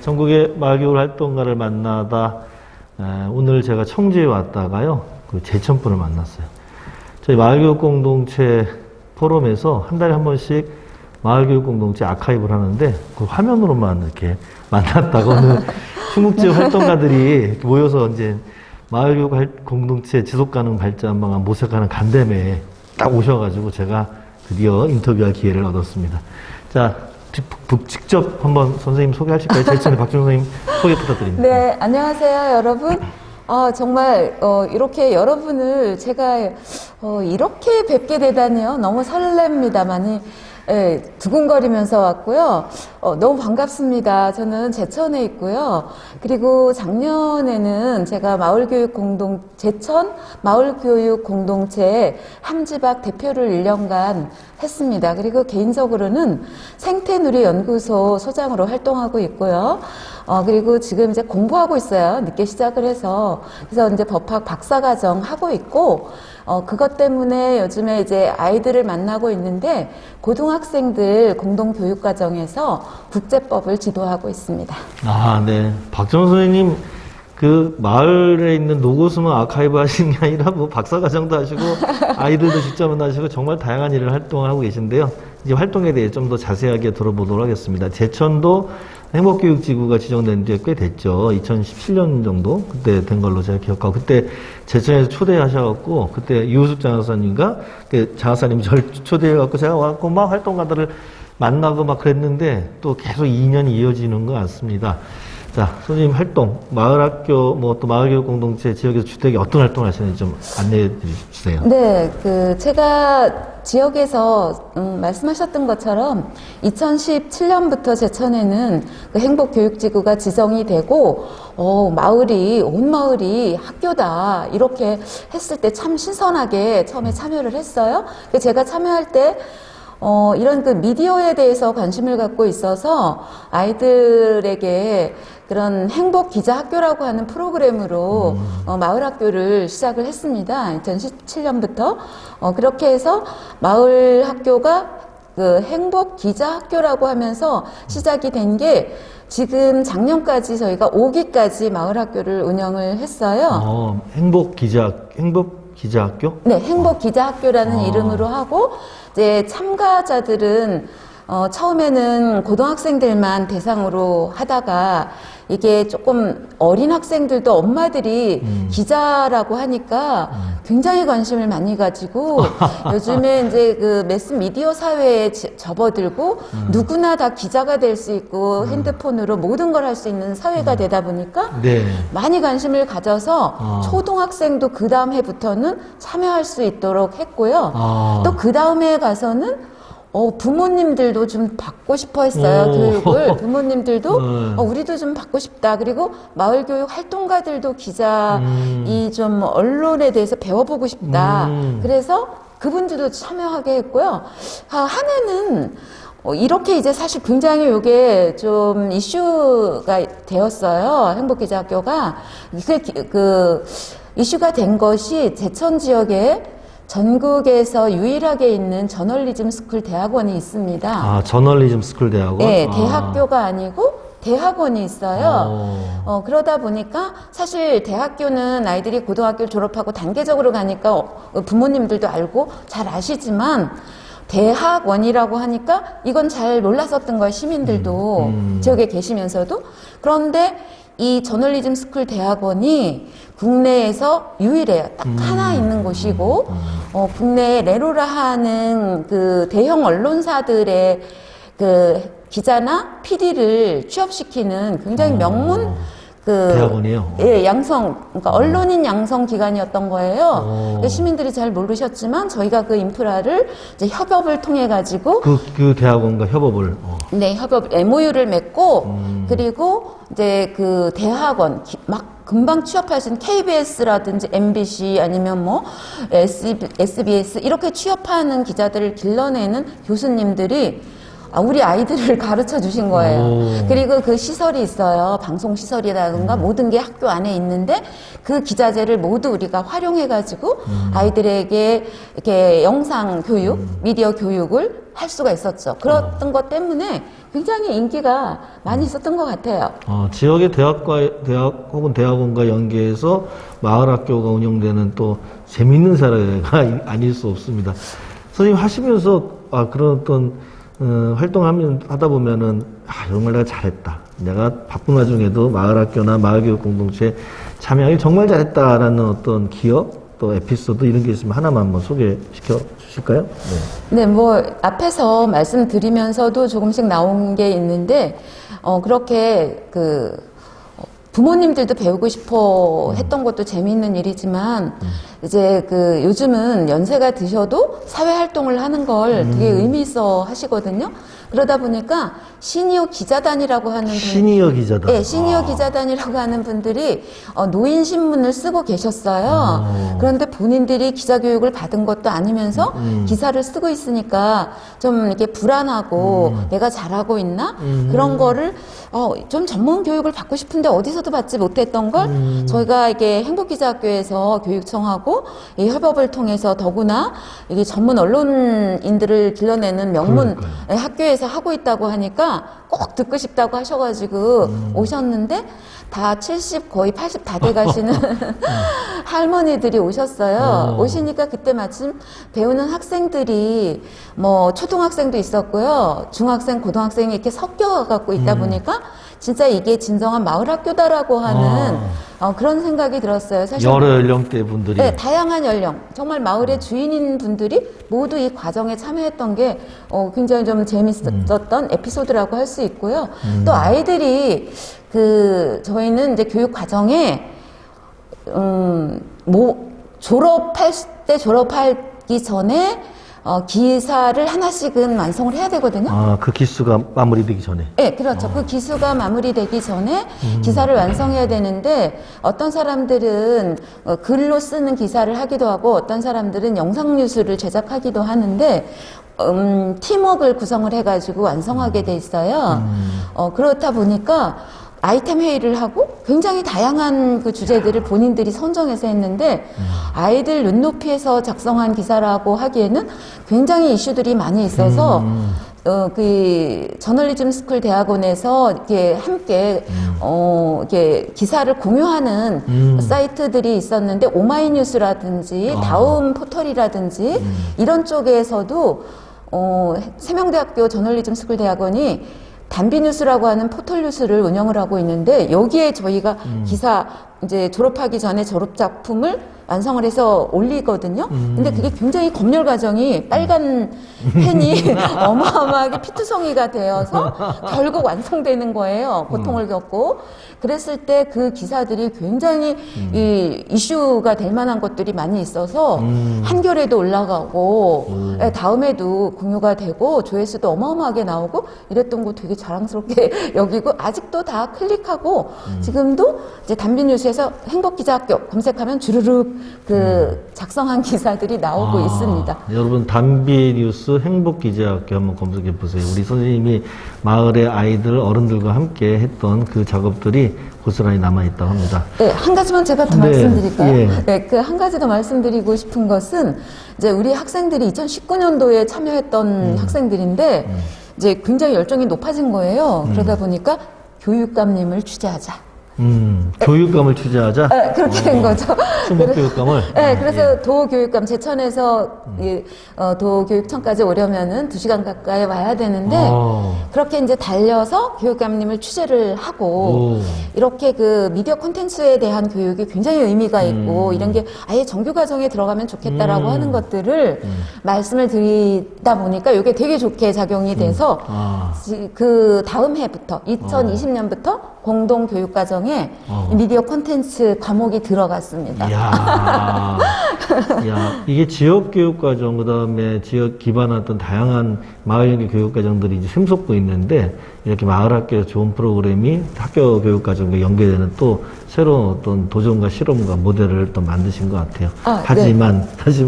전국의 마을교육 활동가를 만나다 오늘 제가 청주에 왔다가요 그 제천분을 만났어요. 저희 마을교육 공동체 포럼에서 한 달에 한 번씩 마을교육 공동체 아카이브를 하는데 그 화면으로만 이렇게 만났다가 오늘 중국지역 활동가들이 모여서 이제 마을교육 공동체 지속가능 발전 방안 모색하는 간담회에 딱 오셔가지고 제가 드디어 인터뷰할 기회를 얻었습니다. 자, 직접 한번 선생님 소개하실까요? 제일 처음에 박준 선생님 소개 부탁드립니다. 네, 안녕하세요, 여러분. 정말 이렇게 여러분을 제가 이렇게 뵙게 되다니요. 너무 설렙니다만이 두근거리면서 왔고요. 너무 반갑습니다. 저는 제천에 있고요. 그리고 작년에는 제가 제천 마을교육 공동체 함지박 대표를 1년간 했습니다. 그리고 개인적으로는 생태누리연구소 소장으로 활동하고 있고요. 그리고 지금 이제 공부하고 있어요. 늦게 시작을 해서. 그래서 이제 법학 박사과정 하고 있고, 그것 때문에 요즘에 이제 아이들을 만나고 있는데, 고등학생들 공동교육과정에서 국제법을 지도하고 있습니다. 아, 네. 박정 선생님, 그 마을에 있는 노고수만 아카이브 하시는 게 아니라 뭐 박사과정도 하시고, 아이들도 직접 만나시고, 정말 다양한 일을 활동하고 계신데요. 이제 활동에 대해 좀 더 자세하게 들어보도록 하겠습니다. 제천도 행복교육지구가 지정된 지 꽤 됐죠. 2017년 정도 그때 된 걸로 제가 기억하고 그때 제천에서 초대하셔갖고 그때 이우숙 장학사님과 그 장학사님이 저를 초대해갖고 제가 와갖고 막 활동가들을 만나고 막 그랬는데 또 계속 2년이 이어지는 것 같습니다. 자, 선생님 활동, 마을학교, 뭐 또 마을교육 공동체 지역에서 주택에 어떤 활동을 하시는지 좀 안내해 주세요. 네, 제가 지역에서 말씀하셨던 것처럼 2017년부터 제천에는 그 행복교육지구가 지정이 되고 마을이 온 마을이 학교다 이렇게 했을 때 참 신선하게 처음에 참여를 했어요. 제가 참여할 때 이런 그 미디어에 대해서 관심을 갖고 있어서 아이들에게 그런 행복 기자 학교라고 하는 프로그램으로 마을 학교를 시작을 했습니다. 2017년부터 그렇게 해서 마을 학교가 그 행복 기자 학교라고 하면서 시작이 된 게 지금 작년까지 저희가 5기까지 마을 학교를 운영을 했어요. 행복 기자 학교? 네, 행복 기자 학교라는 이름으로 하고 이제 참가자들은 처음에는 고등학생들만 대상으로 하다가 이게 조금 어린 학생들도 엄마들이 기자라고 하니까 굉장히 관심을 많이 가지고 요즘에 이제 그 매스미디어 사회에 접어들고 누구나 다 기자가 될 수 있고 핸드폰으로 모든 걸 할 수 있는 사회가 되다 보니까 네. 많이 관심을 가져서 초등학생도 그 다음 해부터는 참여할 수 있도록 했고요. 또 그 다음 해에 가서는 부모님들도 좀 받고 싶어 했어요, 교육을. 부모님들도, 우리도 좀 받고 싶다. 그리고 마을교육 활동가들도 이 좀 언론에 대해서 배워보고 싶다. 그래서 그분들도 참여하게 했고요. 한 해는 이렇게 이제 사실 굉장히 이게 좀 이슈가 되었어요. 행복기자학교가. 그 이슈가 된 것이 제천 지역에 전국에서 유일하게 있는 저널리즘 스쿨 대학원이 있습니다. 아, 저널리즘 스쿨 대학원? 네, 대학교가 아니고 대학원이 있어요. 그러다 보니까 사실 대학교는 아이들이 고등학교를 졸업하고 단계적으로 가니까 부모님들도 알고 잘 아시지만 대학원이라고 하니까 이건 잘 몰랐었던 거예요. 시민들도 지역에 계시면서도. 그런데 이 저널리즘 스쿨 대학원이 국내에서 유일해요. 딱 하나 있는 곳이고, 국내에 레로라 하는 그 대형 언론사들의 그 기자나 PD를 취업시키는 굉장히 명문 대학원이요? 예, 그러니까 언론인 양성 기관이었던 거예요. 시민들이 잘 모르셨지만 저희가 그 인프라를 이제 협업을 통해 가지고 그 대학원과 협업을 네, MOU를 맺고 그리고 이제 그 대학원 막 금방 취업할 수 있는 KBS라든지 MBC 아니면 뭐 SBS 이렇게 취업하는 기자들을 길러내는 교수님들이 우리 아이들을 가르쳐 주신 거예요. 그리고 그 시설이 있어요. 방송 시설이라든가 모든 게 학교 안에 있는데 그 기자재를 모두 우리가 활용해가지고 아이들에게 이렇게 영상 교육, 미디어 교육을 할 수가 있었죠. 그랬던 것 때문에 굉장히 인기가 많이 있었던 것 같아요. 지역의 대학 혹은 대학원과 연계해서 마을 학교가 운영되는 또 재미있는 사례가 아닐 수 없습니다. 선생님 하시면서 그런 어떤 활동하다 보면은 정말 내가 잘했다. 내가 바쁜 와중에도 마을 학교나 마을 교육 공동체에 참여하기 정말 잘했다라는 어떤 기억 또 에피소드 이런 게 있으면 하나만 한번 소개시켜 주실까요? 네, 뭐 앞에서 말씀드리면서도 조금씩 나온 게 있는데 그렇게 부모님들도 배우고 싶어 했던 것도 재미있는 일이지만 이제 요즘은 연세가 드셔도 사회 활동을 하는 걸 되게 의미 있어 하시거든요. 그러다 보니까 시니어 기자단이라고 하는 시니어 기자단. 네, 시니어 기자단이라고 하는 분들이 노인 신문을 쓰고 계셨어요. 그런데 본인들이 기자 교육을 받은 것도 아니면서 기사를 쓰고 있으니까 좀 이렇게 불안하고 내가 잘하고 있나? 그런 거를 좀 전문 교육을 받고 싶은데 어디서도 받지 못했던 걸 저희가 이게 행복기자학교에서 교육청하고 이 협업을 통해서 더구나 이게 전문 언론인들을 길러내는 명문 학교에서 하고 있다고 하니까 꼭 듣고 싶다고 하셔가지고 오셨는데 다 70 거의 80 다 돼가시는 할머니들이 오셨어요. 오시니까 그때 마침 배우는 학생들이 뭐 초등학생도 있었고요, 중학생, 고등학생이 이렇게 섞여 갖고 있다 보니까 진짜 이게 진정한 마을 학교다라고 하는 그런 생각이 들었어요. 사실 여러 연령대 분들이. 네, 다양한 연령, 정말 마을의 주인인 분들이 모두 이 과정에 참여했던 게 굉장히 좀 재밌었던 에피소드라고 할 수 있고요. 또 아이들이 저희는 이제 교육 과정에 졸업하기 전에 기사를 하나씩은 완성을 해야 되거든요. 그 기수가 마무리되기 전에. 네, 그렇죠. 그 기수가 마무리되기 전에 기사를 완성해야 되는데 어떤 사람들은 글로 쓰는 기사를 하기도 하고 어떤 사람들은 영상 뉴스를 제작하기도 하는데 팀워크를 구성을 해가지고 완성하게 돼 있어요. 그렇다 보니까 아이템 회의를 하고 굉장히 다양한 그 주제들을 본인들이 선정해서 했는데 아이들 눈높이에서 작성한 기사라고 하기에는 굉장히 이슈들이 많이 있어서 저널리즘 스쿨 대학원에서 이렇게 함께 이렇게 기사를 공유하는 사이트들이 있었는데 오마이뉴스라든지 다음 포털이라든지 이런 쪽에서도 세명대학교 저널리즘 스쿨 대학원이 단비뉴스라고 하는 포털뉴스를 운영을 하고 있는데 여기에 저희가 기사 이제 졸업하기 전에 졸업 작품을 완성을 해서 올리거든요. 근데 그게 굉장히 검열 과정이 빨간 펜이 어마어마하게 피투성이가 되어서 결국 완성되는 거예요. 고통을 겪고. 그랬을 때 그 기사들이 굉장히 이슈가 될 만한 것들이 많이 있어서 한겨레도 올라가고 다음에도 공유가 되고 조회수도 어마어마하게 나오고 이랬던 거 되게 자랑스럽게 여기고 아직도 다 클릭하고 지금도 이제 단비뉴스에서 행복기자학교 검색하면 주르륵 작성한 기사들이 나오고 있습니다. 여러분 단비뉴스 행복기자학교 한번 검색해 보세요. 우리 선생님이 마을의 아이들 어른들과 함께 했던 그 작업들이 고스란히 남아있다고 합니다. 네, 한 가지만 제가 더 말씀드릴까요? 예. 네, 한 가지 더 말씀드리고 싶은 것은 이제 우리 학생들이 2019년도에 참여했던 학생들인데 이제 굉장히 열정이 높아진 거예요. 그러다 보니까 교육감님을 취재하자. 교육감을 취재하자? 네, 그렇게 된 거죠. 수목교육감을? 네, 그래서 도교육감, 제천에서 도교육청까지 오려면은 2시간 가까이 와야 되는데, 그렇게 이제 달려서 교육감님을 취재를 하고, 이렇게 미디어 콘텐츠에 대한 교육이 굉장히 의미가 있고, 이런 게 아예 정규 과정에 들어가면 좋겠다라고 하는 것들을 말씀을 드리다 보니까 이게 되게 좋게 작용이 돼서, 그 다음 해부터, 2020년부터 공동 교육 과정에 미디어 콘텐츠 과목이 들어갔습니다. 이야, 이게 지역 교육 과정, 그 다음에 지역 기반한 어떤 다양한 마을 연계 교육 과정들이 이제 샘솟고 있는데, 이렇게 마을 학교에서 좋은 프로그램이 학교 교육 과정과 연계되는 또 새로운 어떤 도전과 실험과 모델을 또 만드신 것 같아요. 하지만 사실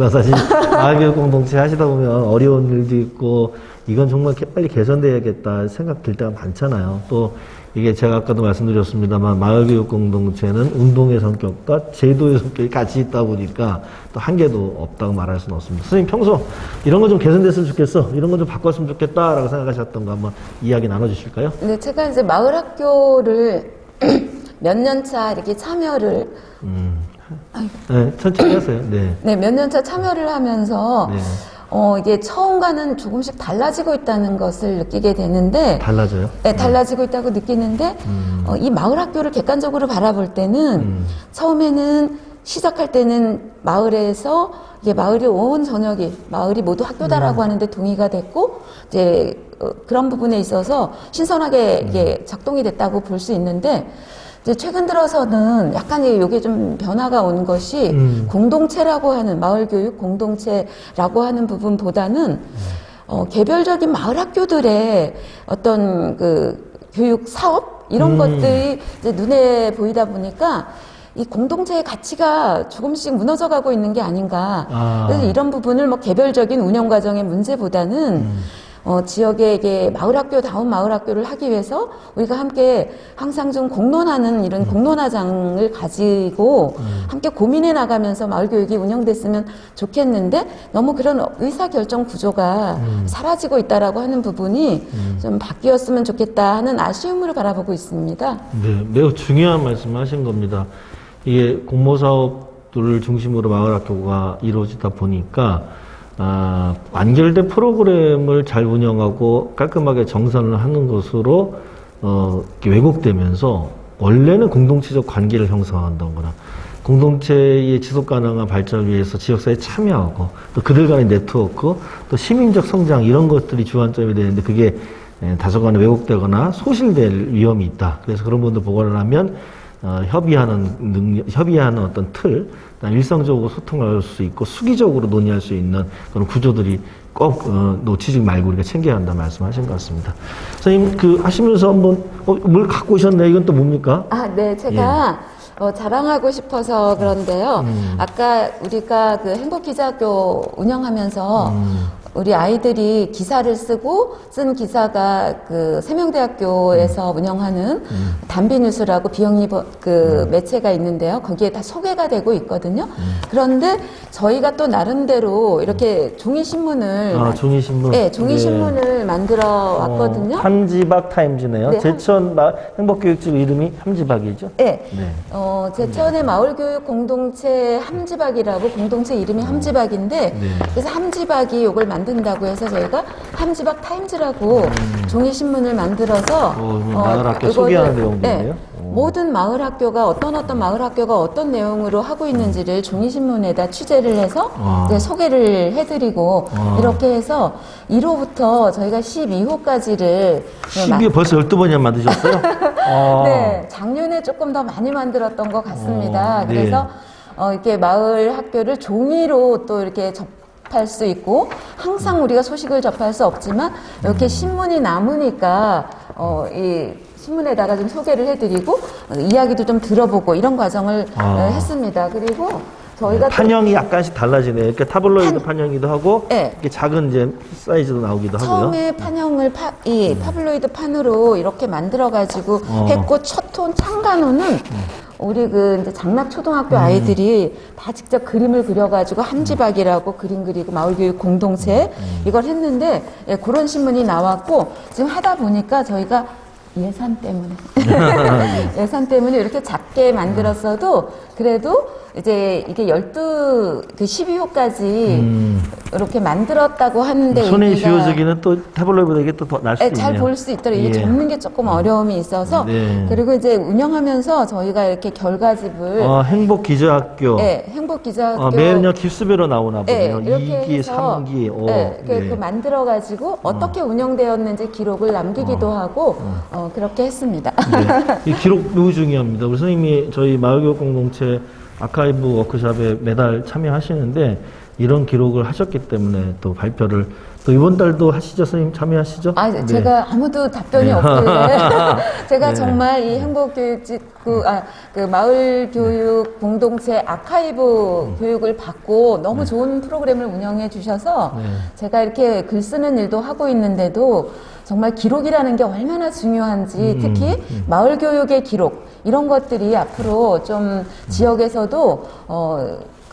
마을 교육 공동체 하시다 보면 어려운 일도 있고, 이건 정말 빨리 개선돼야겠다 생각 들 때가 많잖아요. 또 이게 제가 아까도 말씀드렸습니다만 마을교육 공동체는 운동의 성격과 제도의 성격이 같이 있다 보니까 또 한계도 없다고 말할 수는 없습니다. 선생님 평소 이런 거 좀 개선됐으면 좋겠어, 이런 거 좀 바꿨으면 좋겠다라고 생각하셨던 거 한번 이야기 나눠주실까요? 네, 제가 이제 마을 학교를 몇 년 차 이렇게 참여를 네, 천천히 하세요. 네. 네, 몇 년 차 참여를 하면서 네. 이게 처음과는 조금씩 달라지고 있다는 것을 느끼게 되는데 달라져요? 네, 달라지고 있다고 느끼는데 이 마을 학교를 객관적으로 바라볼 때는 처음에는 시작할 때는 마을에서 이게 마을이 온 전역이 마을이 모두 학교다라고 하는데 동의가 됐고 이제 그런 부분에 있어서 신선하게 이게 작동이 됐다고 볼 수 있는데 이제 최근 들어서는 약간 이게 좀 변화가 온 것이 공동체라고 하는 마을 교육 공동체라고 하는 부분보다는 개별적인 마을 학교들의 어떤 그 교육 사업 이런 것들이 이제 눈에 보이다 보니까 이 공동체의 가치가 조금씩 무너져 가고 있는 게 아닌가. 그래서 이런 부분을 뭐 개별적인 운영 과정의 문제보다는 지역에 이게 마을학교다운 마을학교를 하기 위해서 우리가 함께 항상 좀 공론하는 이런 공론화장을 가지고 함께 고민해 나가면서 마을교육이 운영됐으면 좋겠는데 너무 그런 의사결정 구조가 사라지고 있다라고 하는 부분이 좀 바뀌었으면 좋겠다 하는 아쉬움으로 바라보고 있습니다. 네, 매우 중요한 말씀을 하신 겁니다. 이게 공모사업들을 중심으로 마을학교가 이루어지다 보니까 완결된 프로그램을 잘 운영하고 깔끔하게 정산을 하는 것으로 이렇게 왜곡되면서 원래는 공동체적 관계를 형성한다거나 공동체의 지속 가능한 발전을 위해서 지역사회에 참여하고 또 그들 간의 네트워크 또 시민적 성장 이런 것들이 주안점이 되는데 그게 다소간에 왜곡되거나 소실될 위험이 있다. 그래서 그런 분들 보고를 하면 협의하는 능력, 협의하는 어떤 틀, 일상적으로 소통할 수 있고 수기적으로 논의할 수 있는 그런 구조들이 꼭 놓치지 말고 우리가 챙겨야 한다 말씀하신 것 같습니다. 선생님 그 하시면서 한번 뭘 갖고 오셨네. 이건 또 뭡니까? 네, 제가 자랑하고 싶어서 그런데요. 아까 우리가 그 행복기자학교 운영하면서 우리 아이들이 기사를 쓰고 쓴 기사가 그 세명대학교에서 운영하는 담비뉴스라고 비영리 그 매체가 있는데요. 거기에 다 소개가 되고 있거든요. 그런데 저희가 또 나름대로 이렇게 종이신문을 종이신문. 네, 종이신문을 만들어 왔거든요. 함지박 타임즈네요. 네, 제천 행복교육지구 이름이 함지박이죠? 네. 네. 제천의 마을교육 공동체 함지박이라고 공동체 이름이 함지박인데 네. 그래서 함지박이 이걸 만든다고 해서 저희가 함지박 타임즈라고 종이신문을 만들어서 마을학교 소개하는 내용들이네요. 모든 마을학교가 어떤 마을학교가 어떤 내용으로 하고 있는지를 종이신문에다 취재를 해서 이제 소개를 해드리고 이렇게 해서 1호부터 저희가 12호까지를 12호 벌써 12번이나 만드셨어요? 네, 작년에 조금 더 많이 만들었던 것 같습니다. 네. 그래서 이렇게 마을 학교를 종이로 또 이렇게 접할 수 있고 항상 우리가 소식을 접할 수 없지만 이렇게 신문이 남으니까 이 신문에다가 좀 소개를 해드리고 이야기도 좀 들어보고 이런 과정을 했습니다. 그리고 저희가 판형이 약간씩 달라지네요. 이렇게 타블로이드 판형이기도 하고, 네. 이렇게 작은 이제 사이즈도 나오기도 하고요. 처음에 판형을 이 타블로이드 판으로 이렇게 만들어가지고 했고 첫 톤 창간호는 우리 그 이제 장락초등학교 아이들이 다 직접 그림을 그려가지고 함지박이라고 그림 그리고 마을교육 공동체 이걸 했는데 그런 신문이 나왔고 지금 하다 보니까 저희가 예산 때문에 이렇게 작게 만들었어도 그래도 이제 이게 12호까지 이렇게 만들었다고 하는데 손에 쥐어주기는 또 타블로이드보다 이게 또 더 날 수도 있네요. 잘 볼 수 있도록 이게 접는 게 조금 어려움이 있어서 그리고 이제 운영하면서 저희가 이렇게 결과집을 행복기자학교 행복기자학교 매년 기수별로 나오나 보네요. 이렇게 2기, 해서 3기. 그 만들어가지고 어떻게 운영되었는지 기록을 남기기도 하고 그렇게 했습니다. 이 기록 매우 중요합니다. 우리 선생님이 저희 마을교육 공동체 아카이브 워크숍에 매달 참여하시는데 이런 기록을 하셨기 때문에 또 발표를 또 이번 달도 하시죠, 선생님 참여하시죠? 아, 네. 제가 아무도 답변이 네. 없길래 제가 네. 정말 이 행복교육지구, 그 마을교육 공동체 아카이브 교육을 받고 너무 좋은 프로그램을 운영해 주셔서 네. 제가 이렇게 글 쓰는 일도 하고 있는데도 정말 기록이라는 게 얼마나 중요한지 특히 마을교육의 기록 이런 것들이 앞으로 좀 지역에서도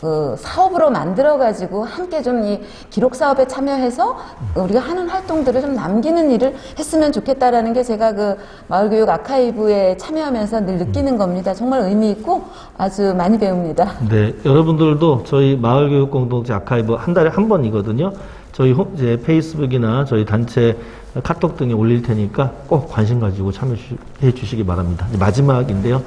그 사업으로 만들어가지고 함께 좀 이 기록 사업에 참여해서 우리가 하는 활동들을 좀 남기는 일을 했으면 좋겠다라는 게 제가 그 마을교육 아카이브에 참여하면서 늘 느끼는 겁니다. 정말 의미 있고 아주 많이 배웁니다. 네, 여러분들도 저희 마을교육 공동체 아카이브 한 달에 한 번이거든요. 저희 이제 페이스북이나 저희 단체 카톡 등에 올릴 테니까 꼭 관심 가지고 참여해 주시기 바랍니다. 이제 마지막인데요.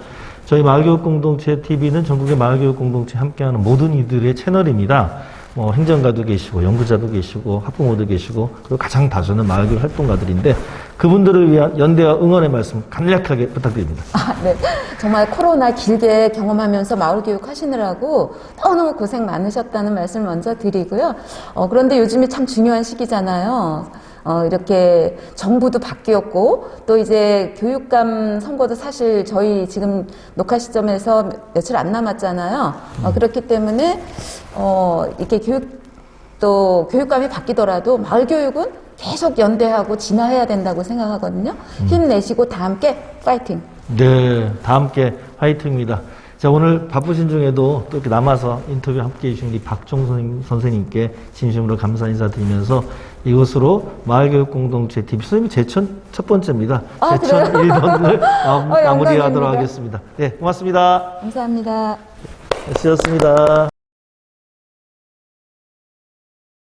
저희 마을교육 공동체 TV는 전국의 마을교육 공동체 함께하는 모든 이들의 채널입니다. 행정가도 계시고 연구자도 계시고 학부모도 계시고 그리고 가장 다수는 마을교육 활동가들인데 그분들을 위한 연대와 응원의 말씀 간략하게 부탁드립니다. 네. 정말 코로나 길게 경험하면서 마을교육 하시느라고 너무너무 고생 많으셨다는 말씀 먼저 드리고요. 그런데 요즘이 참 중요한 시기잖아요. 이렇게 정부도 바뀌었고 또 이제 교육감 선거도 사실 저희 지금 녹화 시점에서 며칠 안 남았잖아요. 그렇기 때문에 이렇게 교육감이 바뀌더라도 마을 교육은 계속 연대하고 진화해야 된다고 생각하거든요. 힘내시고 다 함께 파이팅. 네, 다 함께 화이팅입니다. 자, 오늘 바쁘신 중에도 또 이렇게 남아서 인터뷰 함께 해주신 우리 박종 선생님께 진심으로 감사 인사드리면서 이것으로 마을교육 공동체 TV 선생님이 첫 번째입니다. 제천 1번을 마무리하도록 영광입니다. 하겠습니다. 네, 고맙습니다. 감사합니다. 수고하셨습니다.